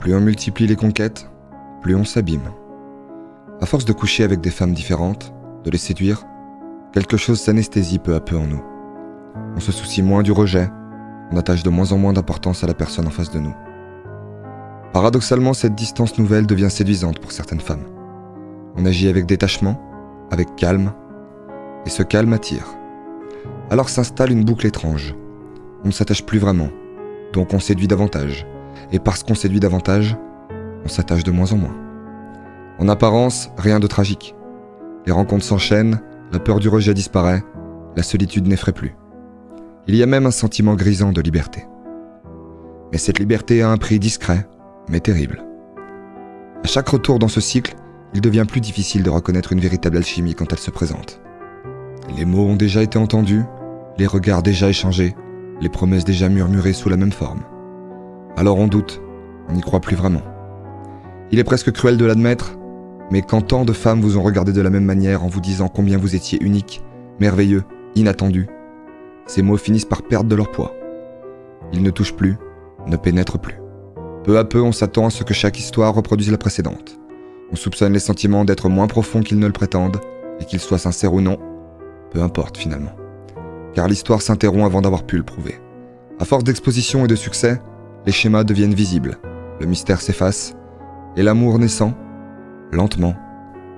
Plus on multiplie les conquêtes, plus on s'abîme. À force de coucher avec des femmes différentes, de les séduire, quelque chose s'anesthésie peu à peu en nous. On se soucie moins du rejet, on attache de moins en moins d'importance à la personne en face de nous. Paradoxalement, cette distance nouvelle devient séduisante pour certaines femmes. On agit avec détachement, avec calme, et ce calme attire. Alors s'installe une boucle étrange. On ne s'attache plus vraiment, donc on séduit davantage. Et parce qu'on séduit davantage, on s'attache de moins en moins. En apparence, rien de tragique. Les rencontres s'enchaînent, la peur du rejet disparaît, la solitude n'effraie plus. Il y a même un sentiment grisant de liberté. Mais cette liberté a un prix discret, mais terrible. À chaque retour dans ce cycle, il devient plus difficile de reconnaître une véritable alchimie quand elle se présente. Les mots ont déjà été entendus, les regards déjà échangés, les promesses déjà murmurées sous la même forme. Alors on doute, on n'y croit plus vraiment. Il est presque cruel de l'admettre, mais quand tant de femmes vous ont regardé de la même manière en vous disant combien vous étiez unique, merveilleux, inattendu, ces mots finissent par perdre de leur poids. Ils ne touchent plus, ne pénètrent plus. Peu à peu, on s'attend à ce que chaque histoire reproduise la précédente. On soupçonne les sentiments d'être moins profonds qu'ils ne le prétendent, et qu'ils soient sincères ou non, peu importe finalement. Car l'histoire s'interrompt avant d'avoir pu le prouver. À force d'exposition et de succès, les schémas deviennent visibles, le mystère s'efface, et l'amour naissant, lentement,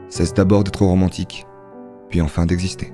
cesse d'abord d'être romantique, puis enfin d'exister.